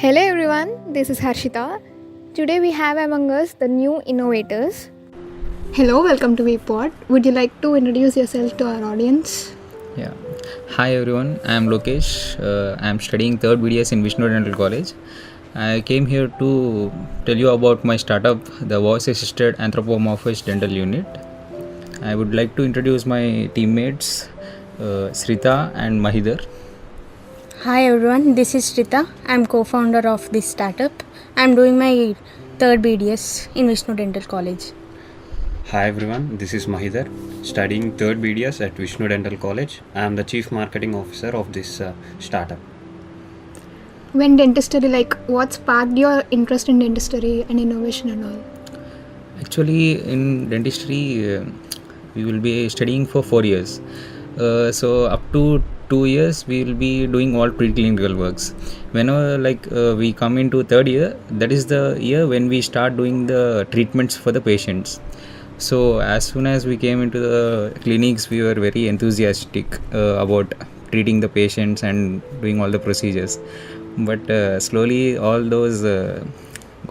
Hello everyone, this is Harshita. Today we have among us the new innovators. Hello, welcome to VPod. Would you like to introduce yourself to our audience? Yeah. Hi everyone, I am Lokesh. I am studying 3rd BDS in Vishnu Dental College. I came here to tell you about my startup, the Voice Assisted Anthropomorphized Dental Unit. I would like to introduce my teammates, Srita and Mahidar. Hi everyone, this is Shrita. I'm co-founder of this startup. I'm doing my 3rd BDS in Vishnu Dental College. Hi everyone, this is Mahidar, studying 3rd BDS at Vishnu Dental College. I am the Chief Marketing Officer of this startup. When dentistry, what sparked your interest in dentistry and innovation and all? Actually, in dentistry, we will be studying for 4 years. So up to 2 years, we will be doing all preclinical works. Whenever we come into 3rd year, that is the year when we start doing the treatments for the patients. So as soon as we came into the clinics, we were very enthusiastic about treating the patients and doing all the procedures. But slowly all those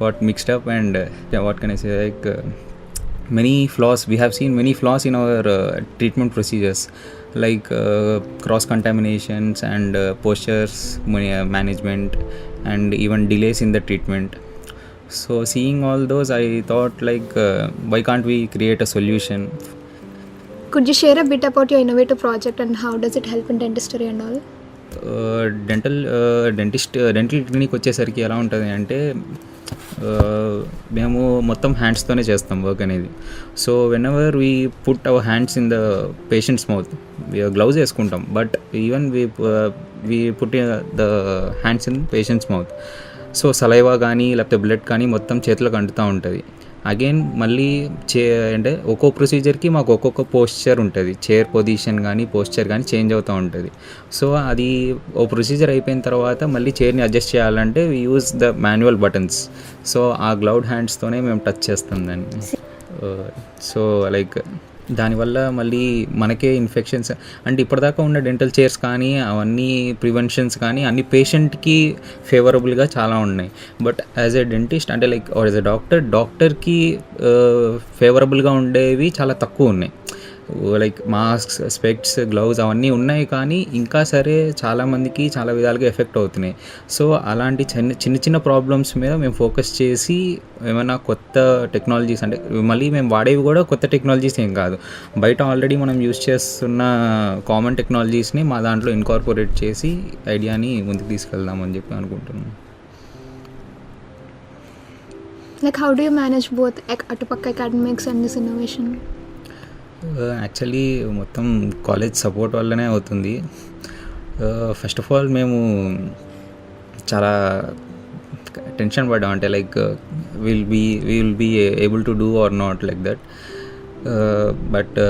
got mixed up and what can I say, many flaws. We have seen many flaws in our treatment procedures, like cross contaminations and postures management and even delays in the treatment. So seeing all those, I thought why can't we create a solution? Could you share a bit about your innovative project and how does it help in dentistry and all? Dental clinic వచ్చేసరికి ఎలా ఉంటుంది అంటే మేము మొత్తం హ్యాండ్స్తోనే చేస్తాం work అనేది. So whenever we put our hands in the patient's mouth, gloves వేసుకుంటాం, but even we put the hands in patient's mouth. So saliva కానీ లేకపోతే బ్లడ్ కానీ మొత్తం చేతులకు అంటుతూ ఉంటుంది. అగైన్ మళ్ళీ అంటే ఒక్కో ప్రొసీజర్కి మాకు ఒక్కొక్క పోస్చర్ ఉంటుంది, చైర్ పొజిషన్ కానీ పోస్చర్ కానీ చేంజ్ అవుతూ ఉంటుంది. సో అది ఓ ప్రొసీజర్ అయిపోయిన తర్వాత మళ్ళీ చైర్ని అడ్జస్ట్ చేయాలంటే we use the manual buttons. So ఆ గ్లౌడ్ హ్యాండ్స్తోనే మేము టచ్ చేస్తాం దాన్ని. సో దానివల్ల మళ్ళీ మనకే ఇన్ఫెక్షన్స్, అంటే ఇప్పటిదాకా ఉన్న డెంటల్ చైర్స్ కానీ అవన్నీ ప్రివెన్షన్స్ కానీ అన్ని పేషెంట్కి ఫేవరబుల్గా చాలా ఉన్నాయి. బట్ యాజ్ ఎ డెంటిస్ట్ అంటే యాజ్ ఎ డాక్టర్కి ఫేవరబుల్గా ఉండేవి చాలా తక్కువ ఉన్నాయి. మాస్క్స్, స్పెక్ట్స్, గ్లౌజ్ అవన్నీ ఉన్నాయి, కానీ ఇంకా సరే చాలామందికి చాలా విధాలుగా ఎఫెక్ట్ అవుతున్నాయి. సో అలాంటి చిన్న చిన్న ప్రాబ్లమ్స్ మీద మేము ఫోకస్ చేసి ఏమైనా కొత్త టెక్నాలజీస్, అంటే మళ్ళీ మేము వాడేవి కూడా కొత్త టెక్నాలజీస్ ఏం కాదు, బయట ఆల్రెడీ మనం యూజ్ చేస్తున్న కామన్ టెక్నాలజీస్ని మా దాంట్లో ఇన్కార్పొరేట్ చేసి ఐడియాని ముందుకు తీసుకెళ్దామని చెప్పి అనుకుంటున్నాం. How do you manage both అటుపక్క academics and this innovation? Actually మొత్తం కాలేజ్ సపోర్ట్ వల్లనే అవుతుంది. ఫస్ట్ ఆఫ్ ఆల్ మేము చాలా టెన్షన్ పడ్డాం, అంటే will be able to do or not like that. But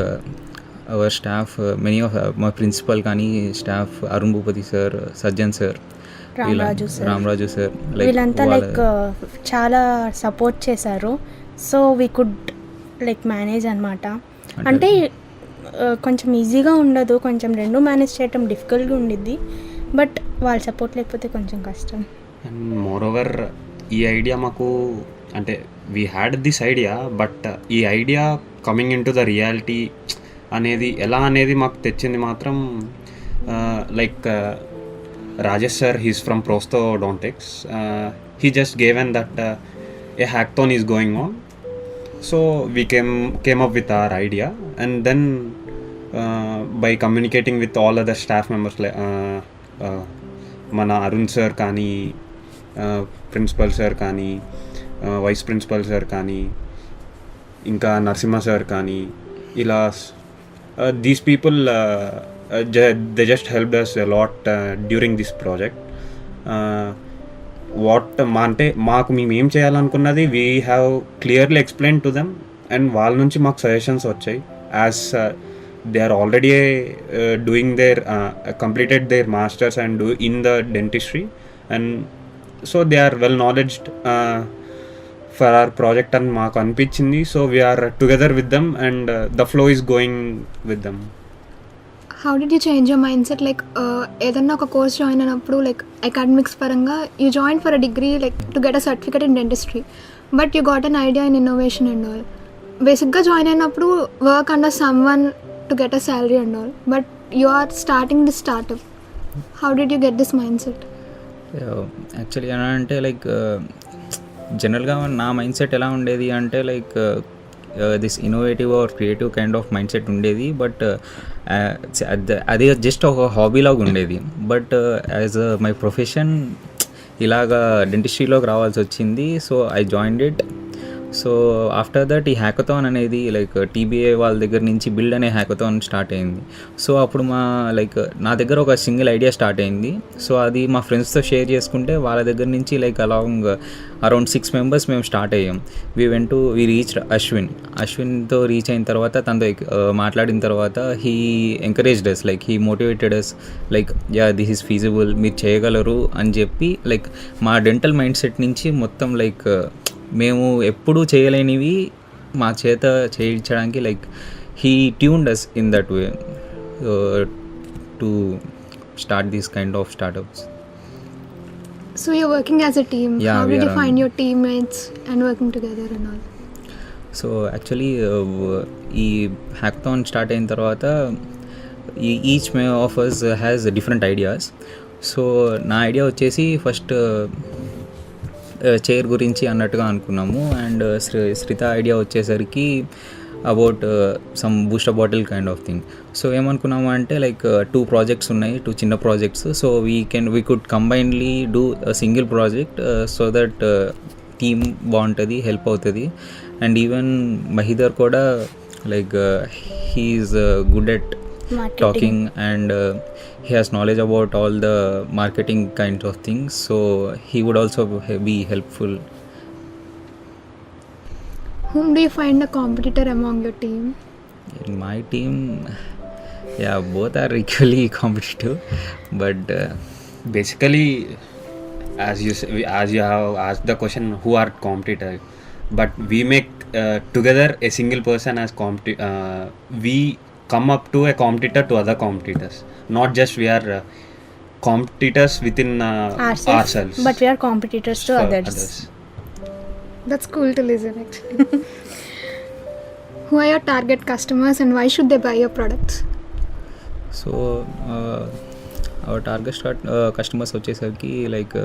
our staff, many of మా ప్రిన్సిపల్ కానీ staff, Arun Bhupathi sir, Sajjan sir, Ramaraju sir, వీళ్ళంతా చాలా సపోర్ట్ చేశారు. సో వీ కుడ్ మేనేజ్ అనమాట. అంటే కొంచెం ఈజీగా ఉండదు, కొంచెం రెండు మేనేజ్ చేయటం డిఫికల్ట్గా ఉండిద్ది, బట్ వాళ్ళ సపోర్ట్ లేకపోతే కొంచెం కష్టం. అండ్ మోర్ ఓవర్ ఈ ఐడియా మాకు, అంటే we had this idea, but ఈ idea coming in to the reality అనేది ఎలా అనేది మాకు తెచ్చింది మాత్రం Rajesh sir, he's from prosthodontics. He just given that a hackathon is going on. So we came up with our idea, and then by communicating with all other staff members, mana Arun sir kani, principal sir kani, vice principal sir kani, inka Narsimha sir kani, ila these people they just helped us a lot during this project. అంటే మాకు మేము ఏం చేయాలనుకున్నది we have clearly explain to them, and వాళ్ళ నుంచి మాకు suggestions వచ్చాయి. As they are already doing their completed their masters and in the dentistry, and so they are well knowledged for our project అని మాకు అనిపించింది. So we are together with them, and the flow is going with them. How did you change your mindset like ఏదన్నా ఒక course join అయినప్పుడు like academics పరంగా you join for a degree like to get a certificate in dentistry but you got an idea in innovation and all బేసిక్గా join అయినప్పుడు work under someone to get a salary and all but you are starting this startup how did you get this mindset? Actually ఎలా అంటే like జనరల్గా నా mind set ఎలా ఉండేది అంటే like this innovative or creative kind of mindset ఉండేది but అది just ఒక హాబీలాగా ఉండేది బట్ యాజ్ మై ప్రొఫెషన్ ఇలాగా డెంటిస్ట్రీలోకి రావాల్సి వచ్చింది so I joined it so after that ఈ హ్యాకథాన్ అనేది లైక్ టీబీఏ వాళ్ళ దగ్గర నుంచి బిల్డ్ అనే హ్యాకథాన్ స్టార్ట్ అయింది సో అప్పుడు నా దగ్గర ఒక సింగిల్ ఐడియా స్టార్ట్ అయింది సో అది మా ఫ్రెండ్స్తో షేర్ చేసుకుంటే వాళ్ళ దగ్గర నుంచి లైక్ అరౌండ్ 6 మెంబర్స్ మేము స్టార్ట్ అయ్యాం వి రీచ్ అశ్విన్తో రీచ్ అయిన తర్వాత తనతో మాట్లాడిన తర్వాత he encouraged us like he motivated us like this is feasible మీరు చేయగలరు అని చెప్పి లైక్ మా డెంటల్ మైండ్ సెట్ నుంచి మొత్తం లైక్ మేము ఎప్పుడూ చేయలేనివి మా చేత చేయించడానికి like he tuned us in that way to start these kind of startups. So you're working as a team. Yeah, How we did you are find your teammates and working together and all? So actually ఈ hackathon start అయిన తర్వాత each of us has different ideas so నా idea వచ్చేసి first chair గురించి అన్నట్టుగా అనుకున్నాము and Sritha idea వచ్చేసరికి about some booster bottle kind of thing so ఏమనుకున్నాము అంటే లైక్ 2 ప్రాజెక్ట్స్ ఉన్నాయి 2 చిన్న projects so we could combinely do single project so that team బాగుంటుంది హెల్ప్ అవుతుంది అండ్ ఈవెన్ మహిదర్ కూడా like he is good at talking and he has knowledge about all the marketing kinds of things so he would also be helpful. Whom do you find a competitor among your team? In my team both are equally competitive but basically as you have asked the question who are competitor but we make together a single person as we come up to a competitor to other competitors not just we are competitors within ourselves but we are competitors to others. That's cool to listen actually. Who are your target customers and why should they buy your products? So our target customers వచ్చేసరికి like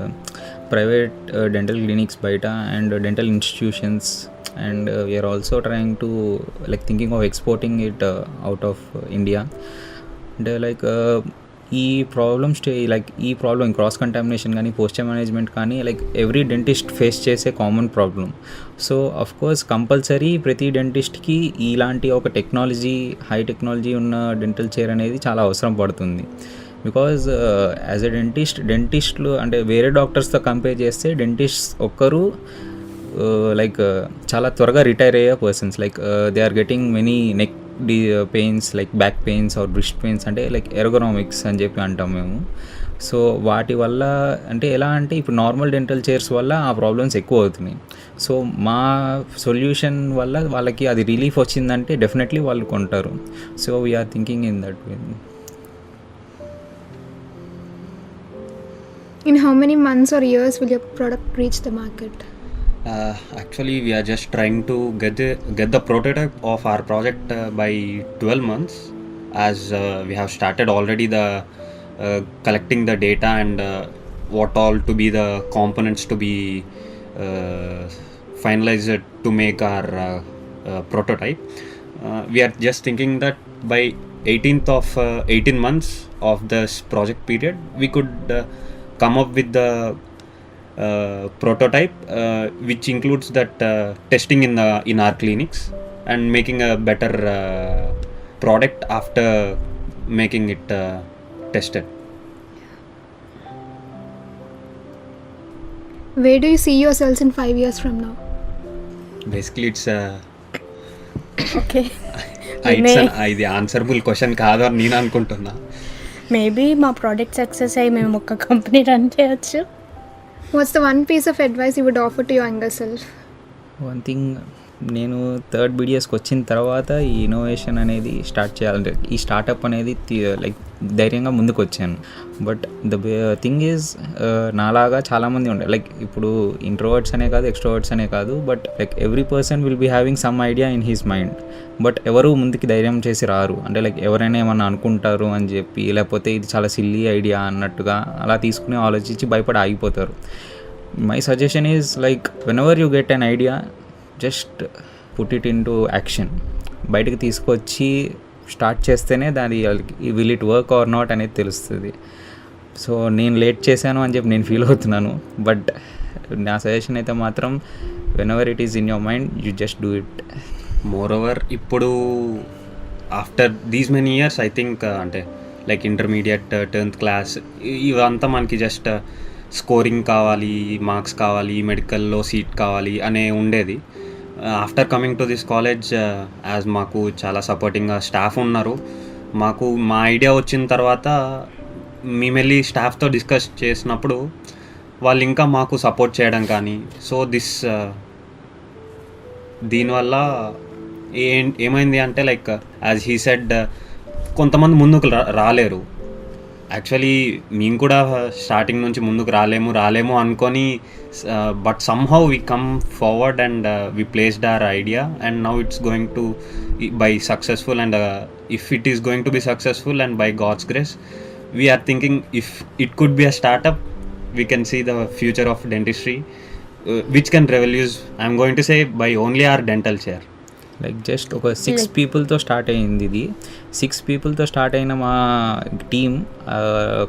private dental clinics బయట and dental institutions and we are also trying to like thinking of exporting it out of India and like ఈ problem cross contamination కానీ posture management కానీ like every dentist face చేసే common problem so of course compulsory ప్రతి డెంటిస్ట్కి ఇలాంటి ఒక high technology ఉన్న dental chair అనేది చాలా అవసరం పడుతుంది బికాజ్ యాజ్ ఎ డెంటిస్ట్లు అంటే వేరే డాక్టర్స్తో కంపేర్ చేస్తే డెంటిస్ట్ ఒక్కరు లైక్ చాలా త్వరగా రిటైర్ అయ్యే persons like they are getting many neck pains like back pains or wrist pains అంటే లైక్ ఎర్గోనామిక్స్ అని చెప్పి అంటాం మేము సో వాటి వల్ల అంటే ఎలా అంటే ఇప్పుడు నార్మల్ డెంటల్ చైర్స్ వల్ల ఆ ప్రాబ్లమ్స్ ఎక్కువ అవుతున్నాయి సో మా సొల్యూషన్ వల్ల వాళ్ళకి అది రిలీఫ్ వచ్చిందంటే డెఫినెట్లీ వాళ్ళు కొంటారు so we're thinking in that way. In how many months or years will your product reach the market? Actually we are just trying to get the prototype of our project by 12 months as we have started already the collecting the data and what all to be the components to be finalized to make our prototype. We are just thinking that by 18 months of this project period we could come up with the prototype which includes that testing in our clinics and making a better product after making it tested. Where do you see yourselves in 5 years from now? Basically it's Okay. ఇది answerable question కాదు అని నేను అనుకుంటున్నా. Maybe మా product success అయ్యి మేము ఒక company run చేయొచ్చు. What's the one piece of advice you would offer to your younger self? One thing నేను థర్డ్ బీడిఎస్కి వచ్చిన తర్వాత ఈ ఇన్నోవేషన్ అనేది స్టార్ట్ చేయాలంటే ఈ స్టార్టప్ అనేది లైక్ ధైర్యంగా ముందుకు వచ్చాను. బట్ ద థింగ్ ఈజ్ నాలాగా చాలామంది ఉండే లైక్ ఇప్పుడు ఇంట్రోవర్ట్స్ అనే కాదు ఎక్స్ట్రోవర్ట్స్ అనే కాదు, but like every person will be having some idea in his mind. But ఎవరు ముందుకి ధైర్యం చేసి రారు. అంటే లైక్ ఎవరైనా ఏమన్నా అనుకుంటారు అని చెప్పి, లేకపోతే ఇది చాలా సిల్లీ ఐడియా అన్నట్టుగా అలా తీసుకుని ఆలోచించి భయపడి ఆగిపోతారు. My suggestion is like whenever you get an idea just put it into action. బయటకు తీసుకొచ్చి స్టార్ట్ చేస్తేనే దాని will it work or not అనేది తెలుస్తుంది. సో నేను లేట్ చేశాను అని చెప్పి నేను ఫీల్ అవుతున్నాను. బట్ నా సజెషన్ అయితే మాత్రం whenever it is in your mind you just do it. Moreover ఇప్పుడు after these many years I think అంటే లైక్ ఇంటర్మీడియట్ 10th క్లాస్ ఇవంతా మనకి జస్ట్ స్కోరింగ్ కావాలి, మార్క్స్ కావాలి, మెడికల్లో సీట్ కావాలి అనే ఉండేది. After coming to this college as మాకు చాలా సపోర్టింగ్గా స్టాఫ్ ఉన్నారు. మాకు మా ఐడియా వచ్చిన తర్వాత మేము వెళ్ళి స్టాఫ్తో డిస్కస్ చేసినప్పుడు వాళ్ళు ఇంకా మాకు సపోర్ట్ చేయడం కానీ, సో దీనివల్ల ఏమైంది అంటే లైక్ యాజ్ హీ సెడ్ కొంతమంది ముందుకు రాలేరు. యాక్చువల్లీ మేము కూడా స్టార్టింగ్ నుంచి ముందుకు రాలేము అనుకొని, but somehow we come forward and we placed our idea and now it's going to be successful and if it is going to be successful and by God's grace we are thinking if it could be a startup, we can see the future of dentistry, which can revolutionize, I'm going to say, by only our dental chair. Like just ఒక 6 పీపుల్తో start అయ్యింది ఇది. 6 పీపుల్తో start అయిన మా team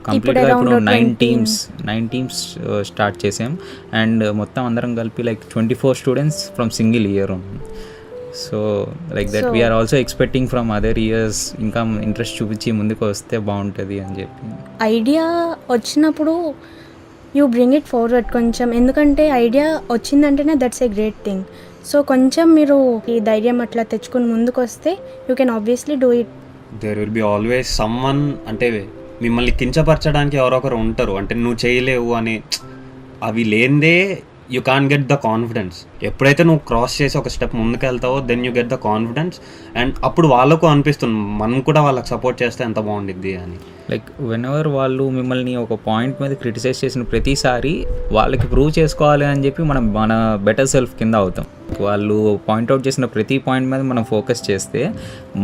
కంప్లీట్గా ఇప్పుడు 9 teams start చేసాం. And మొత్తం అందరం కలిపి like 24 students from single year. So like that we're also expecting from other years ఇంకా ఇంట్రెస్ట్ చూపించి ముందుకు వస్తే బాగుంటుంది అని చెప్పి. ఐడియా వచ్చినప్పుడు యూ బ్రింగ్ ఇట్ ఫార్వర్డ్ కొంచెం, ఎందుకంటే ఐడియా వచ్చిందంటేనే that's a great thing. So కొంచెం మీరు ఈ ధైర్యం అట్లా తెచ్చుకుని ముందుకు వస్తే you can obviously do it. There will be always someone, అంటే మిమ్మల్ని కించపరచడానికి ఎవరొకరు ఉంటారు, అంటే నువ్వు చేయలేవు అని. అవి లేనిదే you can get the confidence. ఎప్పుడైతే నువ్వు క్రాస్ చేసి ఒక స్టెప్ ముందుకు వెళ్తావో then you get the confidence. And అప్పుడు వాళ్ళకు అనిపిస్తుంది మనం కూడా వాళ్ళకి సపోర్ట్ చేస్తే ఎంత బాగుండిద్ది అని. లైక్ వెనెవర్ వాళ్ళు మిమ్మల్ని ఒక పాయింట్ మీద క్రిటిసైజ్ చేసిన ప్రతిసారి వాళ్ళకి ప్రూవ్ చేసుకోవాలి అని చెప్పి మన బెటర్ సెల్ఫ్ కింద అవుతాం. వాళ్ళు పాయింట్అవుట్ చేసిన ప్రతి పాయింట్ మీద మనం ఫోకస్ చేస్తే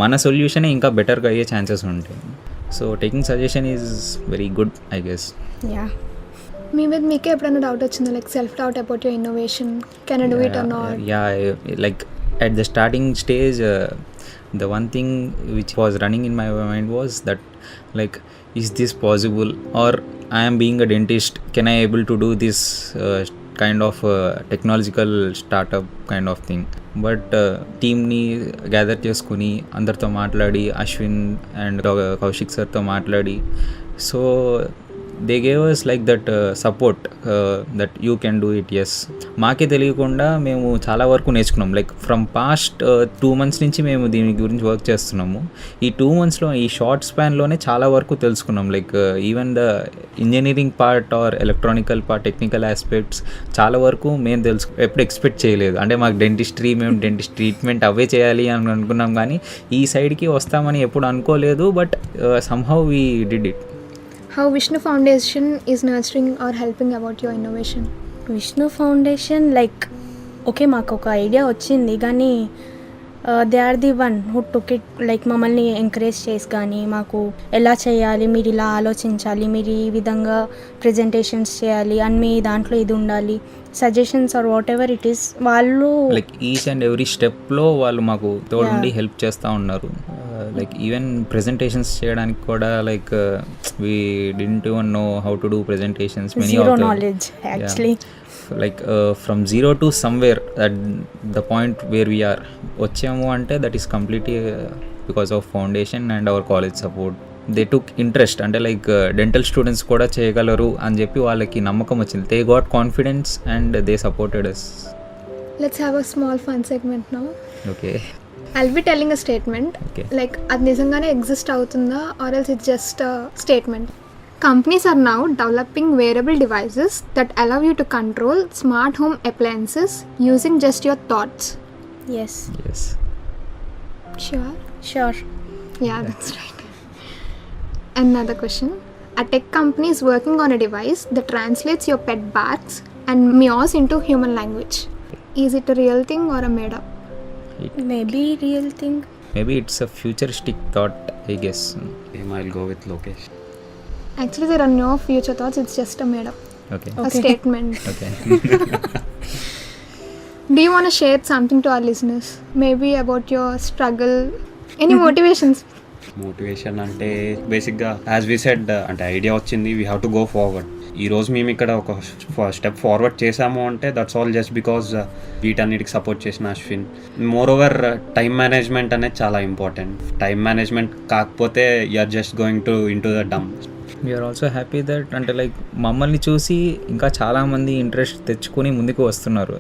మన సొల్యూషన్ ఇంకా బెటర్గా అయ్యే ఛాన్సెస్ ఉంటాయి. So taking suggestion is very good I guess. Yeah, మీ మీద మీకే ఎప్పుడైనా డౌట్ వచ్చిందా, like self doubt about your innovation, can I do it or not? Yeah, like at the starting stage, the one thing which was running in my mind was that like, is this possible, or I am being a dentist, can I able to do this kind of technological startup kind of thing? But టీమ్ని gather చేసుకుని అందరితో మాట్లాడి, Ashwin and Kaushik సార్తో మాట్లాడి, so they gave us like that support that you can do it. Yes, మాకే తెలియకుండా మేము చాలా వరకు నేర్చుకున్నాం. లైక్ ఫ్రమ్ పాస్ట్ 2 months నుంచి మేము దీని గురించి వర్క్ చేస్తున్నాము. ఈ 2 monthsలో ఈ షార్ట్ స్పాన్లోనే చాలా వరకు తెలుసుకున్నాం. Like even the engineering part or electronical part, technical aspects చాలా వరకు మేము ఎప్పుడు ఎక్స్పెక్ట్ చేయలేదు. అంటే మాకు మేము డెంటిస్ట్ ట్రీట్మెంట్ అవే చేయాలి అని అనుకున్నాం, కానీ ఈ సైడ్కి వస్తామని ఎప్పుడు అనుకోలేదు. But somehow we did it. How Vishnu Foundation is nurturing or helping about your innovation? Vishnu foundation like okay, మాకు ఒక ఐడియా వచ్చింది కానీ they are the one who took it. Like మమ్మల్ని ఎంకరేజ్ చేసి కానీ మాకు ఎలా చేయాలి, మీరు ఇలా ఆలోచించాలి, మీరు ఈ విధంగా ప్రజెంటేషన్స్ చేయాలి అని మీ దాంట్లో ఇది ఉండాలి, suggestions or whatever it is, వాళ్ళు లైక్ ఈచ్ అండ్ ఎవ్రీ స్టెప్లో వాళ్ళు మాకు తోడుండి హెల్ప్ చేస్తూ ఉన్నారు. లైక్ ఈవెన్ ప్రెజెంటేషన్స్ చేయడానికి కూడా like we didn't even know how to do presentations, many of them knowledge actually. Like from zero to somewhere at the point where we're వచ్చాము అంటే that is completely because of foundation and our college support. They took interest, అంటే like dental students కూడా చేయగలరు అని చెప్పి వాళ్ళకి నమ్మకం వచ్చింది. They got confidence and they supported us. Let's have a small fun segment now. Okay. I'll be telling a statement. Okay. Like అది నిజంగానే ఎగ్జిస్ట్ అవుతుందా or else it's just a statement. Companies are now developing wearable devices that allow you to control smart home appliances using just your thoughts. Yes yes. Sure. Sure. Yeah, that's right. Another question. A tech company is working on a device that translates your pet barks and meows into human language. Is it a real thing or a made up? Maybe real thing. Maybe it's a futuristic thought, I guess. I'll go with Lokesh. Actually, there are no future thoughts, it's just a made up. Okay. A statement. Okay. Do you want to share something to our listeners? Maybe about your struggle? Any motivations? Motivation అంటే బేసిక్గా as we said అంటే idea వచ్చింది, we have to go forward. ఈరోజు మేము ఇక్కడ ఒక step forward చేసాము అంటే దట్స్ ఆల్ జస్ట్ బికాజ్ వీటన్నిటికి సపోర్ట్ చేసిన Ashwin. Moreover time management అనేది చాలా ఇంపార్టెంట్. టైం మేనేజ్మెంట్ కాకపోతే you're just going to in to the dumb. We're also happy that అంటే లైక్ మమ్మల్ని చూసి ఇంకా చాలామంది ఇంట్రెస్ట్ తెచ్చుకొని ముందుకు వస్తున్నారు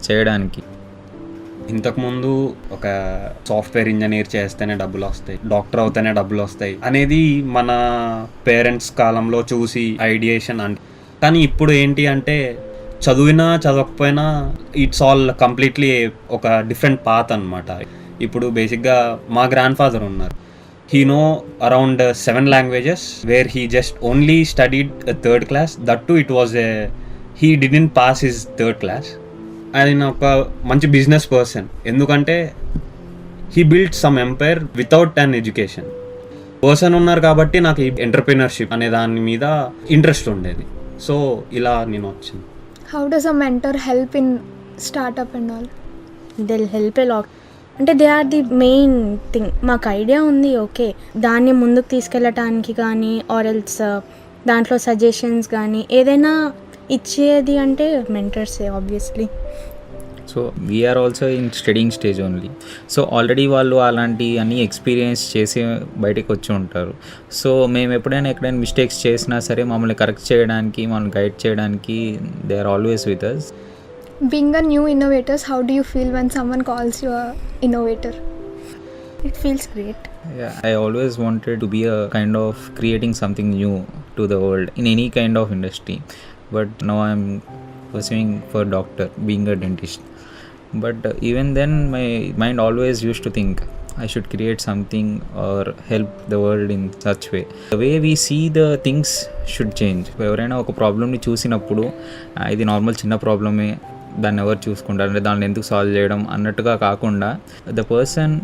చేయడానికి. ఇంతకుముందు ఒక సాఫ్ట్వేర్ ఇంజనీర్ చేస్తేనే డబ్బులు వస్తాయి, డాక్టర్ అవుతేనే డబ్బులు వస్తాయి అనేది మన పేరెంట్స్ కాలంలో చూసి ఐడియేషన్ అంటే. కానీ ఇప్పుడు ఏంటి అంటే చదివినా చదవకపోయినా ఇట్స్ ఆల్ కంప్లీట్లీ ఒక డిఫరెంట్ పాత్ అనమాట. ఇప్పుడు బేసిక్గా మా గ్రాండ్ ఫాదర్ ఉన్నారు, he know around 7 languages where he just only studied a 3rd class. That too it was he didn't pass his 3rd class. ఆయన ఒక మంచి బిజినెస్ పర్సన్, ఎందుకంటే he built some empire without an education. Person ఉన్నారు కాబట్టి నాకు ఈ entrepreneurship అనే దాని మీద ఇంట్రెస్ట్ ఉండేది. సో ఇలా నేను వచ్చింది. How does a mentor help in startup and all? They'll help a lot. అంటే they are the main thing. మాకు ఐడియా ఉంది, ఓకే, దాన్ని ముందుకు తీసుకెళ్ళటానికి కానీ ఆర్ ఎల్స్ దాంట్లో సజెషన్స్ కానీ ఏదైనా ఇచ్చేది అంటే మెంటర్సే obviously. So we are also in studying stage only. So already వాళ్ళు అలాంటి అన్ని ఎక్స్పీరియన్స్ చేసి బయటకు వచ్చి ఉంటారు. సో మేము ఎప్పుడైనా ఎక్కడైనా మిస్టేక్స్ చేసినా సరే మమ్మల్ని కరెక్ట్ చేయడానికి, మమ్మల్ని గైడ్ చేయడానికి they are always with us. Being a new innovators, how do you feel when someone calls you a innovator? It feels great. Yeah, I always wanted to be a kind of creating something new to the world in any kind of industry. But now I'm pursuing for doctor, being a dentist. But even then my mind always used to think I should create something or help the world in such way. The way we see the things should change. ఎవరైనా ఒక ప్రాబ్లమ్ని చూసినప్పుడు ఇది normal చిన్న ప్రాబ్లమే, దాన్ని ఎవరు చూసుకుంటారు అంటే దాన్ని ఎందుకు సాల్వ్ చేయడం అన్నట్టుగా కాకుండా ద పర్సన్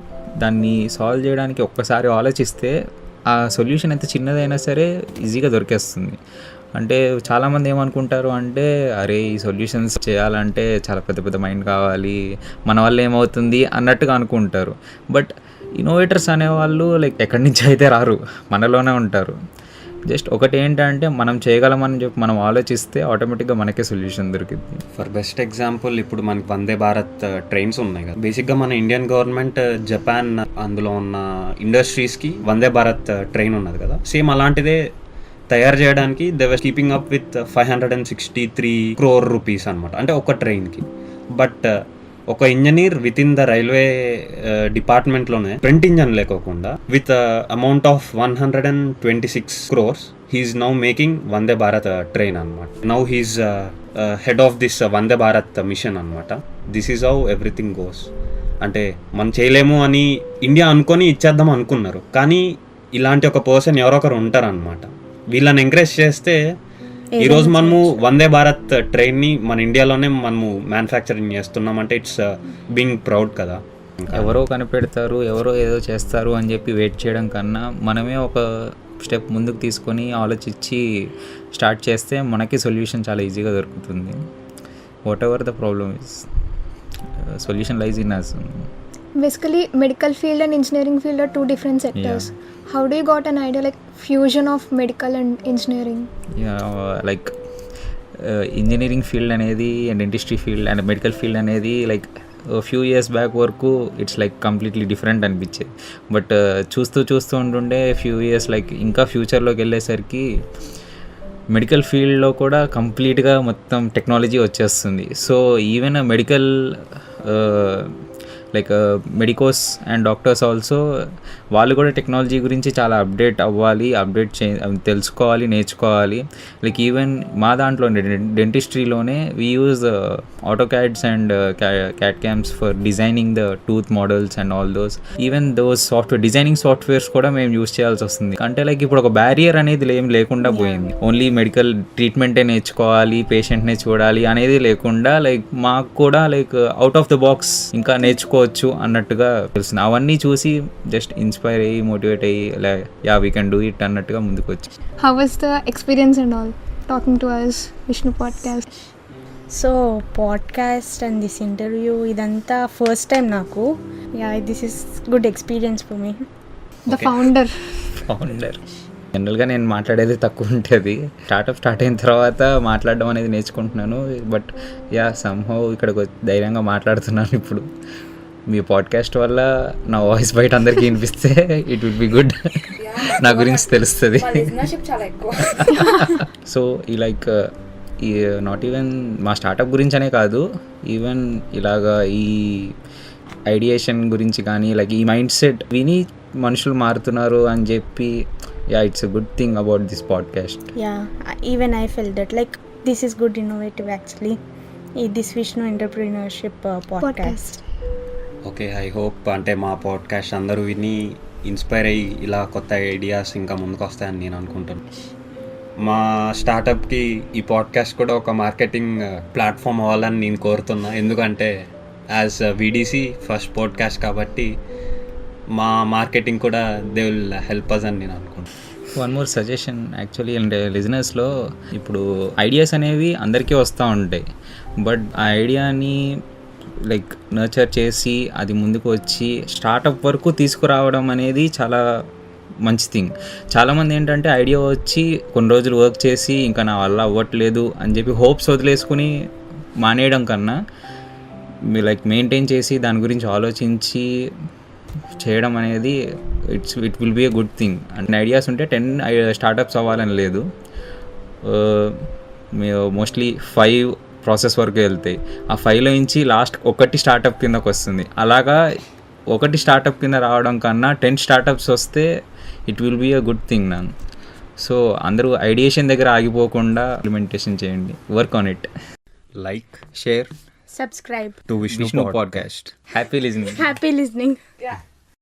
దాన్ని సాల్వ్ చేయడానికి ఒక్కసారి ఆలోచిస్తే ఆ సొల్యూషన్ ఎంత చిన్నదైనా సరే ఈజీగా దొరికేస్తుంది. అంటే చాలామంది ఏమనుకుంటారు అంటే అరే ఈ సొల్యూషన్స్ చేయాలంటే చాలా పెద్ద పెద్ద మైండ్ కావాలి, మన వల్ల ఏమవుతుంది అన్నట్టుగా అనుకుంటారు. బట్ ఇన్నోవేటర్స్ అనేవాళ్ళు లైక్ ఎక్కడి నుంచి అయితే రారు, మనలోనే ఉంటారు. జస్ట్ ఒకటి ఏంటంటే మనం చేయగలమని చెప్పి మనం ఆలోచిస్తే ఆటోమేటిక్గా మనకే సొల్యూషన్ దొరికింది. ఫర్ బెస్ట్ ఎగ్జాంపుల్ ఇప్పుడు మనకి వందే భారత్ ట్రైన్స్ ఉన్నాయి కదా. బేసిక్గా మన ఇండియన్ గవర్నమెంట్ జపాన్ అందులో ఉన్న ఇండస్ట్రీస్కి వందే భారత్ ట్రైన్ ఉన్నది కదా, సేమ్ అలాంటిదే తయారు చేయడానికి they were keeping up with 563 crore rupees అనమాట, అంటే ఒక ట్రైన్కి. బట్ ఒక engineer with in the railway డిపార్ట్మెంట్లోనే ఫ్రంట్ ఇంజన్ లేకోకుండా with amount of 126 crores he is now making Vande Bharat train అనమాట. Now he is head of this Vande Bharat mission అనమాట. This is how everything goes. అంటే మనం చేయలేము అని ఇండియా అనుకొని ఇచ్చేద్దాం అనుకున్నారు, కానీ ఇలాంటి ఒక పర్సన్ ఎవరో ఒకరు ఉంటారనమాట. వీళ్ళని ఎంకరేజ్ చేస్తే ఈరోజు మనము వందే భారత్ ట్రైన్ని మన ఇండియాలోనే మనము మ్యానుఫ్యాక్చరింగ్ చేస్తున్నామంటే ఇట్స్ బీయింగ్ ప్రౌడ్ కదా. ఎవరో కనిపెడతారు, ఎవరో ఏదో చేస్తారు అని చెప్పి వెయిట్ చేయడం కన్నా మనమే ఒక స్టెప్ ముందుకు తీసుకొని ఆలోచించి స్టార్ట్ చేస్తే మనకి సొల్యూషన్ చాలా ఈజీగా దొరుకుతుంది. Whatever the problem is, solution lies in us. Basically, medical field and engineering field are two different sectors. How do you got an idea like fusion of medical and engineering? Like engineering field అనేది and dentistry field and medical field అనేది like few years back వరకు it's like completely different అనిపించేది. But చూస్తూ ఉంటుండే few years like ఇంకా ఫ్యూచర్లోకి వెళ్ళేసరికి medical ఫీల్డ్లో కూడా కంప్లీట్గా మొత్తం టెక్నాలజీ వచ్చేస్తుంది. So even medical like medicos and doctors also వాళ్ళు కూడా టెక్నాలజీ గురించి చాలా అప్డేట్ అవ్వాలి, తెలుసుకోవాలి, నేర్చుకోవాలి. లైక్ ఈవెన్ మా దాంట్లో డెంటిస్ట్రీలోనే we use AutoCADs and CAD CAMs for designing the tooth models and all those. Even those designing softwares కూడా మేము యూజ్ చేయాల్సి వస్తుంది. అంటే లైక్ ఇప్పుడు ఒక బ్యారియర్ అనేది ఏం లేకుండా పోయింది. ఓన్లీ మెడికల్ ట్రీట్మెంటే నేర్చుకోవాలి, పేషెంట్నే చూడాలి అనేది లేకుండా లైక్ మాకు కూడా like out of the box ఇంకా నేర్చుకోవచ్చు అన్నట్టుగా తెలుస్తుంది. అవన్నీ చూసి జస్ట్ ఇన్స్పైర్ అయ్యి, మోటివేట్ అయ్యి yeah we can do it అన్నట్టుగా ముందుకు వచ్చి. How was the experience and all talking to us Vishnu podcast? So podcast and this interview ఇదంతా ఫస్ట్ టైం నాకు. Yeah, this is good experience for me. The founder జనరల్గా నేను మాట్లాడేది తక్కువ ఉంటుంది. స్టార్ట్ అయిన తర్వాత మాట్లాడడం అనేది నేర్చుకుంటున్నాను. బట్ యా సమ్హౌ ఇక్కడికి ధైర్యంగా మాట్లాడుతున్నాను ఇప్పుడు. మీ పాడ్కాస్ట్ వల్ల నా వాయిస్ బయట అందరికీ వినిపిస్తే ఇట్ విల్ బి గుడ్. నా గురించి తెలుస్తుంది. సో ఈ లైక్ ఈ నాట్ ఈవెన్ మా స్టార్టప్ గురించి అనే కాదు, ఈవెన్ ఇలాగా ఈ ఐడియేషన్ గురించి కానీ లైక్ ఈ మైండ్ సెట్ విని మనుషులు మారుతున్నారు అని చెప్పి yeah it's a good thing about this podcast. Yeah, even I felt that like this is good innovative actually, ఈ this Vishnu entrepreneurship podcast. Okay, I hope అంటే మా పాడ్కాస్ట్ అందరూ విని ఇన్స్పైర్ అయ్యి ఇలా కొత్త ఐడియాస్ ఇంకా ముందుకు వస్తాయని నేను అనుకుంటున్నాను. మా స్టార్టప్కి ఈ పాడ్కాస్ట్ కూడా ఒక మార్కెటింగ్ ప్లాట్ఫామ్ అవ్వాలని నేను కోరుతున్నా. ఎందుకంటే యాజ్ వీడీసీ ఫస్ట్ పాడ్కాస్ట్ కాబట్టి మా మార్కెటింగ్ కూడా దే విల్ హెల్ప్ అస్ అని నేను అనుకుంటున్నాను. వన్ మోర్ సజెషన్ యాక్చువల్లీ అంటే లిజనర్స్లో ఇప్పుడు ఐడియాస్ అనేవి అందరికీ వస్తూ ఉంటాయి. బట్ ఆ ఐడియాని లైక్ నర్చర్ చేసి అది ముందుకు వచ్చి స్టార్టప్ వరకు తీసుకురావడం అనేది చాలా మంచి థింగ్. చాలామంది ఏంటంటే ఐడియా వచ్చి కొన్ని రోజులు వర్క్ చేసి ఇంకా నా వల్ల అవ్వట్లేదు అని చెప్పి హోప్స్ వదిలేసుకుని మానేయడం కన్నా లైక్ మెయింటైన్ చేసి దాని గురించి ఆలోచించి చేయడం అనేది it will be a good thing. అంటే ఐడియాస్ ఉంటే 10 స్టార్టప్స్ అవ్వాలని లేదు, మోస్ట్లీ 5 ప్రాసెస్ వరకు వెళ్తాయి. ఆ 5లో నుంచి లాస్ట్ ఒకటి స్టార్టప్ కిందకు వస్తుంది. అలాగా ఒకటి స్టార్టప్ కింద రావడం కన్నా 10 స్టార్టప్స్ వస్తే it will be a good thing నాన్. సో అందరూ ఐడియేషన్ దగ్గర ఆగిపోకుండా ఇంప్లిమెంటేషన్ చేయండి, work on it. Like, share, subscribe to Vishnu podcast. Happy listening. Happy listening.